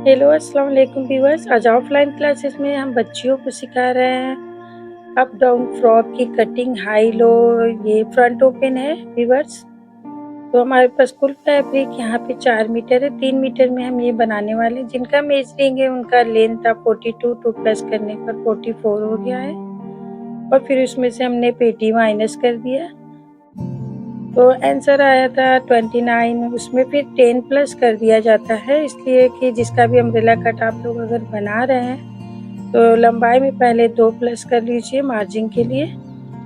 Hello अस्सलाम वालेकुम viewers. आज ऑफलाइन क्लासेस में हम बच्चियों को सिखा रहे हैं अप डाउन फ्रॉक की कटिंग हाई लो। ये फ्रंट ओपन है व्यूअर्स। तो हमारे पास कुल फैब्रिक यहाँ पे 4 मीटर है। 3 मीटर में हम ये बनाने वाले हैं। जिनका मेजरिंग है उनका लेंथ था 42, 2 प्लस करने पर 44 हो गया है और फिर उसमें से हमने पेटी माइनस कर दिया तो आंसर आया था 29। उसमें फिर 10 प्लस कर दिया जाता है, इसलिए कि जिसका भी अम्ब्रेला कट आप लोग अगर बना रहे हैं तो लंबाई में पहले 2 प्लस कर लीजिए मार्जिन के लिए।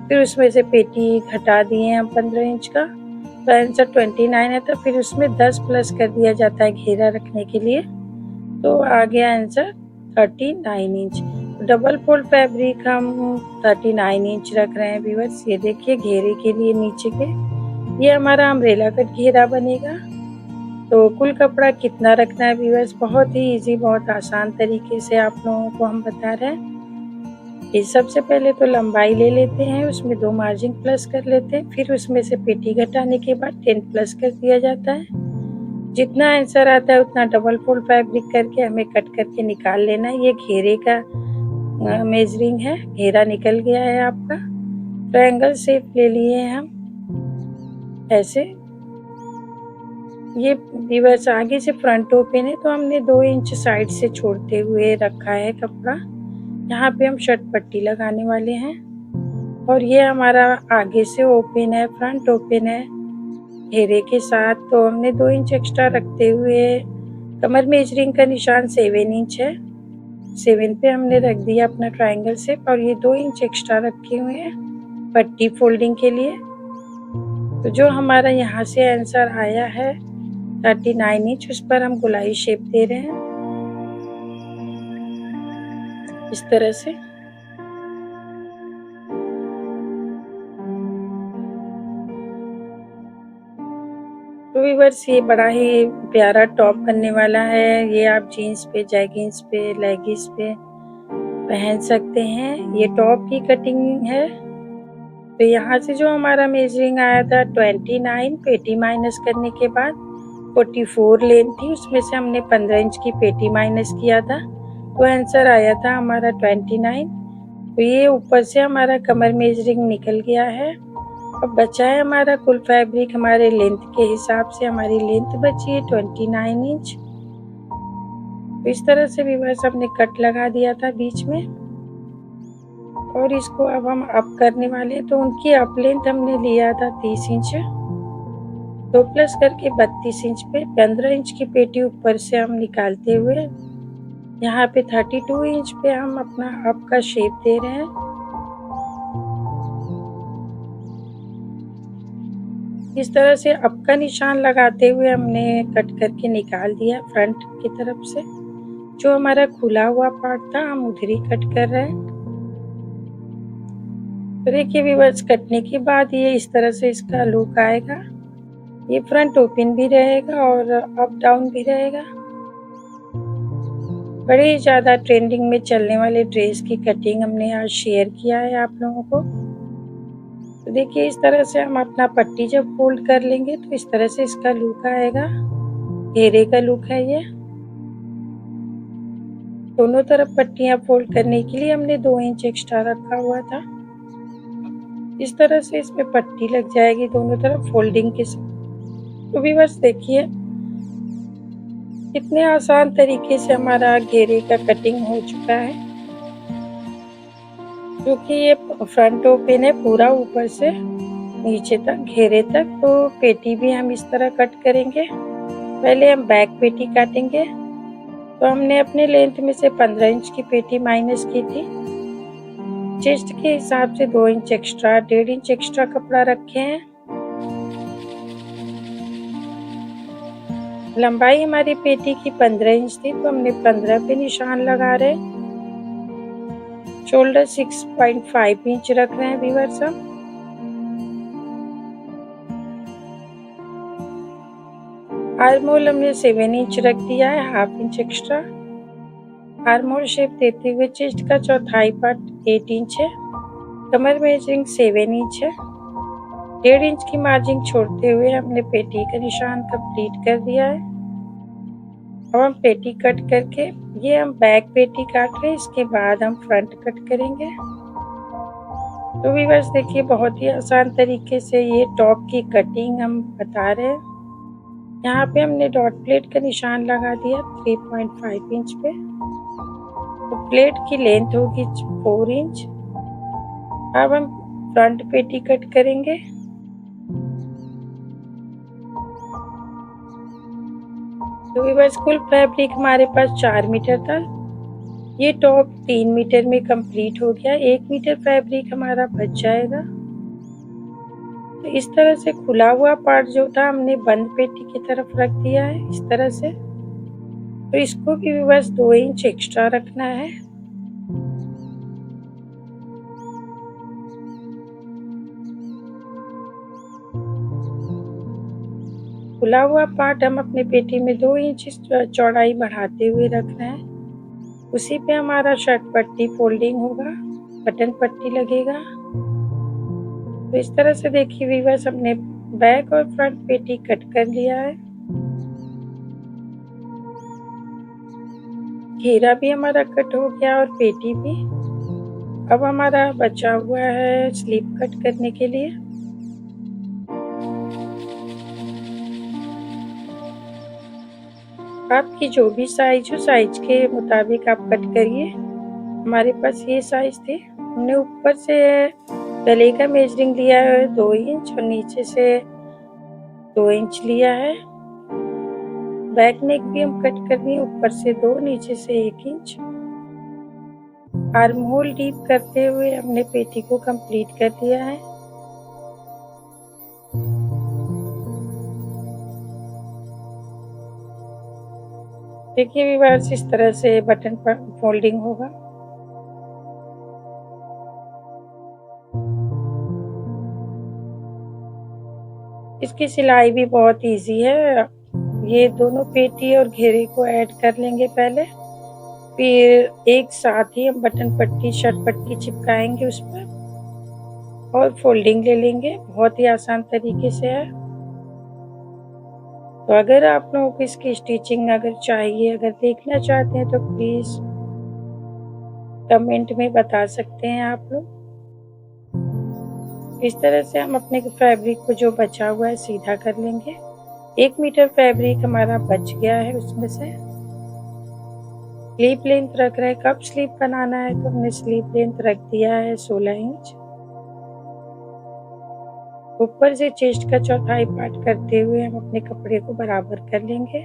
फिर उसमें से पेटी घटा दिए हम 15 इंच का, तो आंसर 29 है। तो फिर उसमें 10 प्लस कर दिया जाता है घेरा रखने के लिए, तो आ गया answer 39 inch. Double fold fabric हम 39 इंच रख रहे हैं व्यूअर्स। ये देखिए घेरे के लिए नीचे के, ये हमारा अम्ब्रेला कट घेरा बनेगा। तो कुल कपड़ा कितना रखना है व्यूअर्स, बहुत ही इजी, बहुत आसान तरीके से आप लोगों को हम बता रहे हैं। ये सबसे पहले तो लंबाई ले लेते हैं, उसमें 2 मार्जिन प्लस कर लेते हैं, फिर उसमें से पेटी घटाने के बाद 10 प्लस कर दिया जाता है। जितना आंसर आता है उतना डबल फोल्ड फैब्रिक करके हमें कट करके निकाल लेना है। ये घेरे का मेजरिंग है, घेरा निकल गया है आपका। ट्रायंगल शेप ले लिए हम ऐसे। ये रिवर्स आगे से फ्रंट ओपन है, तो हमने 2 इंच साइड से छोड़ते हुए रखा है कपड़ा। यहाँ पे हम शर्ट पट्टी लगाने वाले हैं और ये हमारा आगे से ओपन है, फ्रंट ओपन है घेरे के साथ। तो हमने 2 इंच एक्स्ट्रा रखते हुए कमर मेजरिंग का निशान 7 इंच है, 7 पे हमने रख दिया अपना ट्रायंगल शेप और ये 2 इंच एक्स्ट्रा रखे हुए हैं पट्टी फोल्डिंग के लिए। तो जो हमारा यहाँ से आंसर आया है 39 इंच, उस पर हम गोलाई शेप दे रहे हैं इस तरह से। तो व्यूअर्स ये बड़ा ही प्यारा टॉप बनने वाला है। ये आप जीन्स पे, जैगिंग्स पे, लेगिंग्स पे पहन सकते हैं। ये टॉप की कटिंग है। तो यहाँ से जो हमारा मेजरिंग आया था 29, पेटी माइनस करने के बाद 44 लेंथ थी, उसमें से हमने 15 इंच की पेटी माइनस किया था, तो आंसर आया था हमारा 29। तो ये ऊपर से हमारा कमर मेजरिंग निकल गया है। अब बचा है हमारा कुल फैब्रिक। हमारे लेंथ के हिसाब से हमारी लेंथ बची है 29 इंच। तो इस तरह से व्यूअर्स हमने कट लगा दिया था बीच में और इसको अब हम अप करने वाले हैं। तो उनकी अप लेंथ हमने लिया था 30 इंच, 2 प्लस करके 32 इंच पे 15 इंच की पेटी ऊपर से हम निकालते हुए यहाँ पे 32 इंच पे हम अपना अप का शेप दे रहे हैं। इस तरह से अप का निशान लगाते हुए हमने कट करके निकाल दिया फ्रंट की तरफ से। जो हमारा खुला हुआ पार्ट था हम उधर ही कट कर रहे हैं। तो देखिए व्यूअर्स, कटने के बाद ये इस तरह से इसका लुक आएगा। ये फ्रंट ओपन भी रहेगा और अप डाउन भी रहेगा। बड़े ही ज़्यादा ट्रेंडिंग में चलने वाले ड्रेस की कटिंग हमने आज शेयर किया है आप लोगों को। तो देखिए इस तरह से हम अपना पट्टी जब फोल्ड कर लेंगे तो इस तरह से इसका लुक आएगा। घेरे का लुक है ये। दोनों तरफ पट्टियां फोल्ड करने के लिए हमने 2 इंच एक्स्ट्रा रखा हुआ था। इस तरह से इसमें पट्टी लग जाएगी दोनों तरफ फोल्डिंग के साथ। तो व्यूअर्स देखिए कितने आसान तरीके से हमारा घेरे का कटिंग हो चुका है। क्योंकि ये फ्रंट ओपन है पूरा ऊपर से नीचे तक घेरे तक, तो पेटी भी हम इस तरह कट करेंगे। पहले हम बैक पेटी काटेंगे। तो हमने अपने लेंथ में से 15 इंच की पेटी माइनस की थी। चेस्ट के हिसाब से 2 इंच एक्स्ट्रा, 1.5 इंच एक्स्ट्रा कपड़ा रखे हैं। लंबाई हमारी पेटी की 15 इंच थी, तो हमने 15 पे निशान लगा रहे। शोल्डर 6.5 इंच रख रहे हैं व्यूअर्स हम। आर्म होल हमने 7 इंच रख दिया है, half inch extra. Arm hole shape देते हुए चेस्ट का चौथाई पार्ट 8 इंच है। कमर मेजरिंग 7 इंच है। 1.5 इंच की मार्जिन छोड़ते हुए हमने पेटी का निशान कंप्लीट कर दिया है। अब हम पेटी कट करके, ये हम बैक पेटी काट रहे हैं, इसके बाद हम फ्रंट कट करेंगे। तो व्यूअर्स देखिए, बहुत ही आसान तरीके से ये टॉप की कटिंग हम बता रहे हैं। यहाँ पे हमने डॉट प्लेट का निशान लगा दिया 3.5 इंच पे। तो प्लेट की लेंथ होगी 4 इंच। अब हम फ्रंट पेटी कट करेंगे। तो व्यूअर्स कुल फैब्रिक हमारे पास 4 मीटर था। ये टॉप 3 मीटर में कंप्लीट हो गया। 1 मीटर फैब्रिक हमारा बच जाएगा। तो इस तरह से खुला हुआ पार्ट जो था हमने बंद पेटी की तरफ रख दिया है, इस तरह से। तो इसको भी व्यूअर्स 2 इंच एक्स्ट्रा रखना है। खुला हुआ पार्ट हम अपने पेटी में 2 इंच चौड़ाई बढ़ाते हुए रख रहे हैं। उसी पे हमारा शर्ट पट्टी फोल्डिंग होगा, बटन पट्टी लगेगा। तो इस तरह से देखिए व्यूअर्स, हमने बैक और फ्रंट पेटी कट कर लिया है। घेरा भी हमारा कट हो गया और पेटी भी। अब हमारा बचा हुआ है स्लीव कट करने के लिए। आपकी जो भी साइज हो, साइज के मुताबिक आप कट करिए। हमारे पास ये साइज थी। हमने ऊपर से गले का मेजरिंग लिया है 2 इंच और नीचे से 2 इंच लिया है। बैक नेक भी हम कट कर दिए, ऊपर से 2, नीचे से 1 इंच। आर्म होल डीप करते हुए हमने पेटी को कंप्लीट कर दिया है। देखिए व्यूअर्स, इस तरह से बटन पर फोल्डिंग होगा। इसकी सिलाई भी बहुत इजी है। ये दोनों पेटी और घेरे को ऐड कर लेंगे पहले, फिर एक साथ ही हम बटन पट्टी शर्ट पट्टी चिपकाएंगे उस पर और फोल्डिंग ले लेंगे। बहुत ही आसान तरीके से है। तो अगर आप लोगों को इसकी स्टिचिंग अगर चाहिए, अगर देखना चाहते हैं, तो प्लीज़ कमेंट में बता सकते हैं आप लोग। इस तरह से हम अपने फैब्रिक को जो बचा हुआ है सीधा कर लेंगे। 1 मीटर फैब्रिक हमारा बच गया है उसमें से। स्लीव लेंथ रख रहे हैं, कब स्लीव बनाना है, तो हमने स्लीव लेंथ रख दिया है 16 इंच। ऊपर से चेस्ट का चौथाई पार्ट करते हुए हम अपने कपड़े को बराबर कर लेंगे।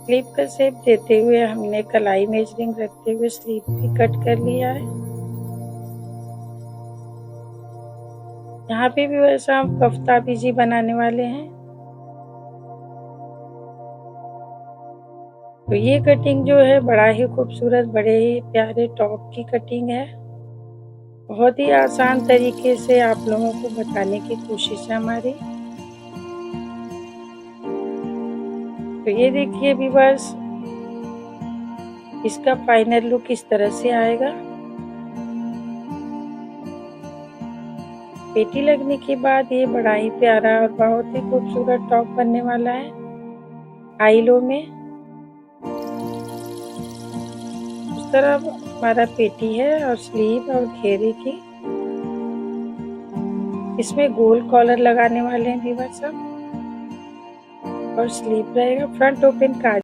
स्लीव का शेप देते हुए हमने कलाई मेजरिंग रखते हुए स्लीव भी कट कर लिया है। यहाँ पे भी वैसा हम कफ्ता बीजी बनाने वाले हैं। तो ये कटिंग जो है बड़ा ही खूबसूरत, बड़े ही प्यारे टॉप की कटिंग है। बहुत ही आसान तरीके से आप लोगों को बताने की कोशिश है हमारी। तो ये देखिए व्यूअर्स, इसका फाइनल लुक इस तरह से आएगा। पेटी लगने के बाद ये बड़ा ही प्यारा और बहुत ही खूबसूरत टॉप बनने वाला है हाई लो में। इस तरह हमारा पेटी है और स्लीव और घेरे की। इसमें गोल कॉलर लगाने वाले हैं व्यूअर्स हम, और स्लीव रहेगा। फ्रंट ओपन का